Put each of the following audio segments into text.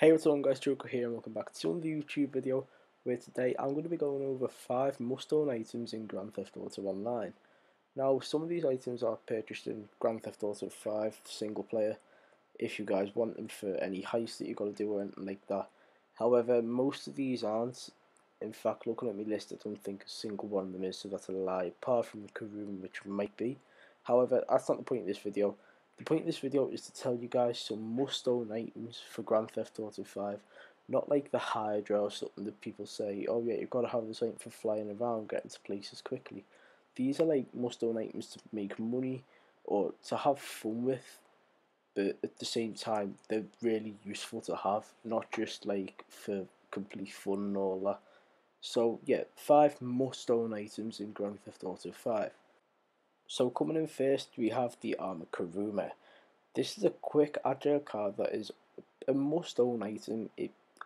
Hey, what's on guys, Gioco here and welcome back to another YouTube video where today I'm going to be going over 5 must-own items in Grand Theft Auto Online. Now, some of these items are purchased in Grand Theft Auto 5 single player if you guys want them for any heist that you've got to do or anything like that. However, most of these aren't. In fact, looking at my list, I don't think a single one of them is, so that's a lie, apart from the Karuma, which might be. However, that's not the point of this video. The point of this video is to tell you guys some must-own items for Grand Theft Auto 5. Not like the Hydra or something that people say, oh yeah, you've got to have this item for flying around, getting to places quickly. These are like must-own items to make money or to have fun with, but at the same time, they're really useful to have, not just like for complete fun and all that. So yeah, 5 must-own items in Grand Theft Auto 5. So coming in first, we have the armored Karuma. This is a quick, agile car that is a must-own item.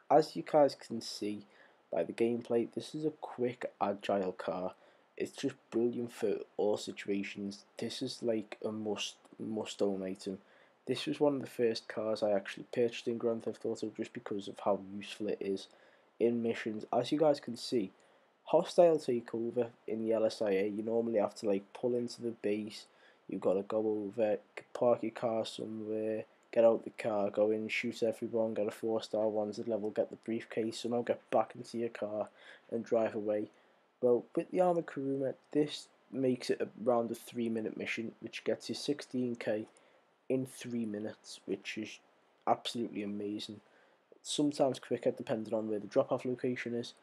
As you guys can see by the gameplay, this is a quick, agile car. It's just brilliant for all situations. This is like a must-own item. This was one of the first cars I actually purchased in Grand Theft Auto just because of how useful it is in missions. As you guys can see, hostile takeover in the LSIA, you normally have to like pull into the base. You've got to go over, park your car somewhere, get out the car, go in, shoot everyone, get a 4-star wanted level, get the briefcase, somehow get back into your car and drive away. Well, with the armored Karuma, this makes it around a 3-minute mission, which gets you 16k in 3 minutes, which is absolutely amazing. Sometimes quicker depending on where the drop-off location is.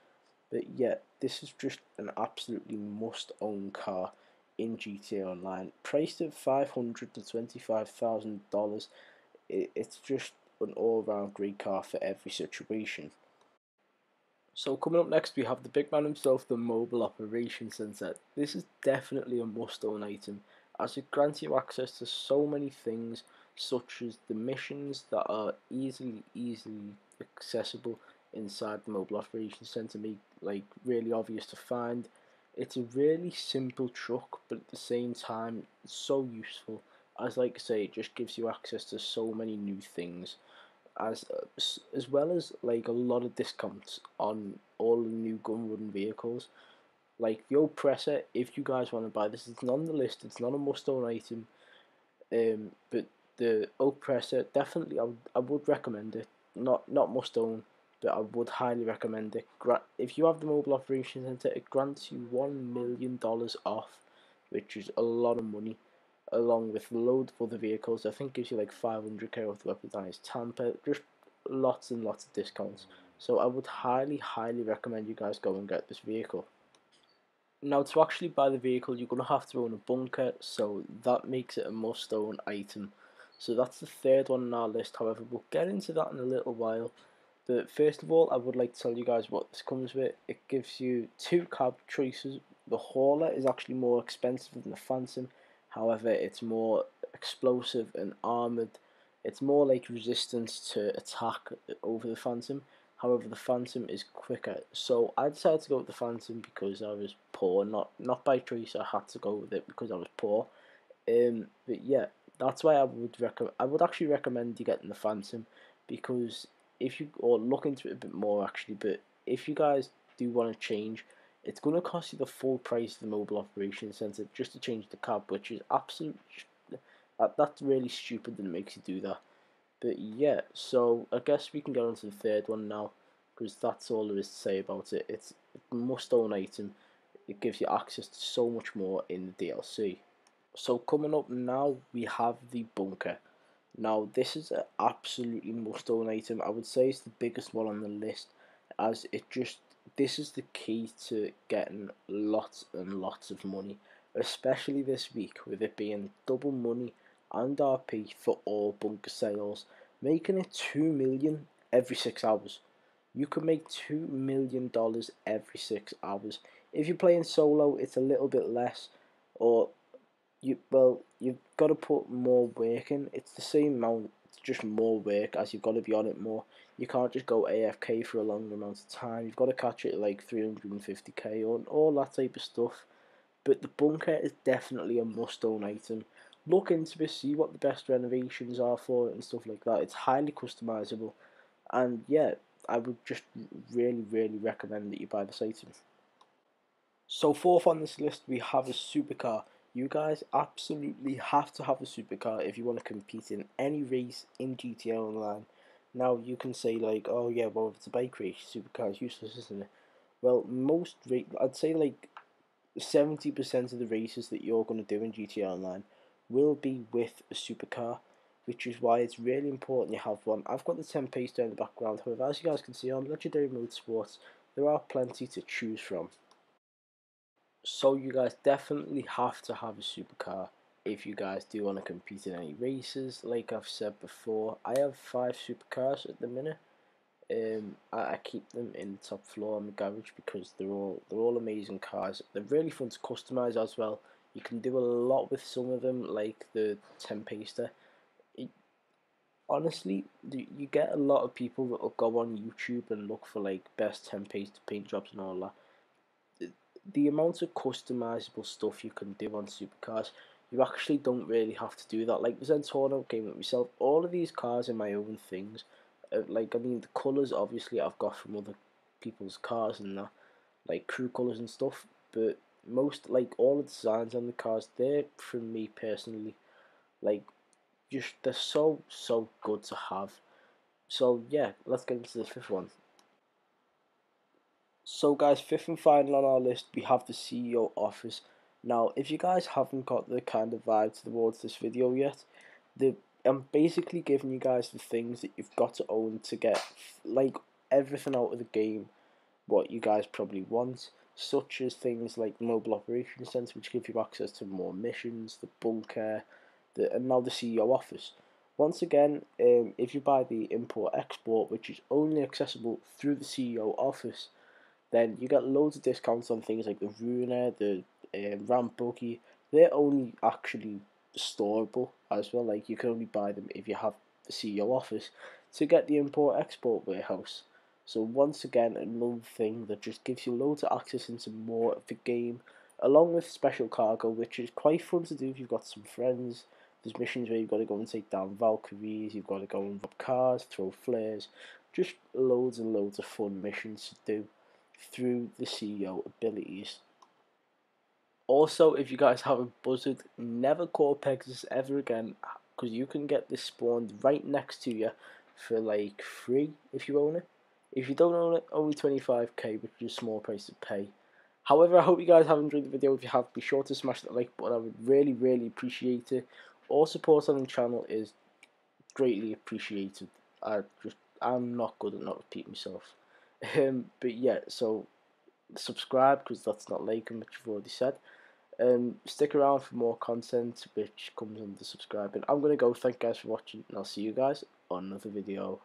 But yeah, this is just an absolutely must-own car in GTA Online. Priced at $500 to $25,000, it's just an all-round great car for every situation. So coming up next, we have the big man himself, the Mobile Operations Center. This is definitely a must-own item, as it grants you access to so many things, such as the missions that are easily accessible inside the Mobile Operations Center, make like really obvious to find. It's a really simple truck, but at the same time, it's so useful. As like I say, it just gives you access to so many new things as as well as like a lot of discounts on all the new gun run vehicles. Like the oppressor, if you guys want to buy this, it's not on the list, it's not a must-own item, but the oppressor definitely I would recommend it. Not must-own, but I would highly recommend it. If you have the Mobile Operations Center, it grants you $1 million off, which is a lot of money, along with loads of other vehicles. I think gives you like 500k off the weaponized Tampa, just lots and lots of discounts. So I would highly recommend you guys go and get this vehicle. Now, to actually buy the vehicle, you're going to have to own a bunker, so that makes it a must-own item. So that's the third one on our list. However, we'll get into that in a little while. But first of all, I would like to tell you guys what this comes with. It gives you 2 cab choices. The Hauler is actually more expensive than the Phantom. However, it's more explosive and armoured. It's more like resistance to attack over the Phantom. However, the Phantom is quicker. So I decided to go with the Phantom because I was poor. Not by choice. I had to go with it because I was poor. But yeah, that's why I would actually recommend you getting the Phantom, because if you or look into it a bit more actually. But if you guys do want to change, it's going to cost you the full price of the Mobile Operations Center just to change the cab, which is absolute. That's really stupid that it makes you do that. But yeah, so I guess we can get on to the third one now, because that's all there is to say about it. It's a must-own item. It gives you access to so much more in the DLC. So coming up now, we have the bunker. Now this is an absolutely must-own item. I would say it's the biggest one on the list, as this is the key to getting lots and lots of money, especially this week with it being double money and RP for all bunker sales, making it 2 million every 6 hours. You can make $2 million every 6 hours. If you're playing solo, it's a little bit less, or you've got to put more work in. It's the same amount, it's just more work, as you've got to be on it more. You can't just go AFK for a long amount of time. You've got to catch it at like 350k or all that type of stuff. But the bunker is definitely a must-own item. Look into it, see what the best renovations are for it and stuff like that. It's highly customizable, And yeah, I would just really recommend that you buy this item. So fourth on this list we have a supercar. You guys absolutely have to have a supercar if you want to compete in any race in GTA Online. Now you can say like, oh yeah, well if it's a bike race, supercar is useless, isn't it? Well, I'd say like 70% of the races that you're going to do in GTA Online will be with a supercar, which is why it's really important you have one. I've got the 10 pace down in the background, however, as you guys can see on Legendary Motorsports, there are plenty to choose from. So you guys definitely have to have a supercar if you guys do want to compete in any races. Like I've said before, I have 5 supercars at the minute. I keep them in the top floor in the garage because they're all amazing cars. They're really fun to customize as well. You can do a lot with some of them, like the 10 pacer. Honestly, you get a lot of people that will go on YouTube and look for like best 10 pacer paint jobs and all that. The amount of customizable stuff you can do on supercars, you actually don't really have to do that. Like the Zentorno game with myself, all of these cars are my own things. Like I mean, the colours obviously I've got from other people's cars and that, like crew colours and stuff. But most, like all the designs on the cars, they're from me personally. Like just they're so good to have. So yeah, let's get into the fifth one. So guys, fifth and final on our list, we have the CEO office. Now, if you guys haven't got the kind of vibe towards this video yet, I'm basically giving you guys the things that you've got to own to get like everything out of the game what you guys probably want, such as things like the Mobile Operations Centre, which give you access to more missions, the bunker, and now the CEO office. Once again, if you buy the import export, which is only accessible through the CEO office, then you get loads of discounts on things like the Runa, the Ramp Buggy. They're only actually storable as well. Like you can only buy them if you have the CEO office to get the import export warehouse. So once again, another thing that just gives you loads of access into more of the game, along with special cargo, which is quite fun to do if you've got some friends. There's missions where you've got to go and take down Valkyries, you've got to go and rob cars, throw flares, just loads and loads of fun missions to do through the CEO abilities. Also, if you guys haven't buzzed, never call Pegasus ever again, because you can get this spawned right next to you for like free if you own it. If you don't own it, only 25k, which is a small price to pay. However, I hope you guys have enjoyed the video. If you have, be sure to smash that like button. I would really appreciate it. All support on the channel is greatly appreciated. I'm not good at not repeating myself. But yeah, so subscribe because that's not liking, which you've already said. Stick around for more content which comes under subscribing. I'm gonna go. Thank you guys for watching, and I'll see you guys on another video.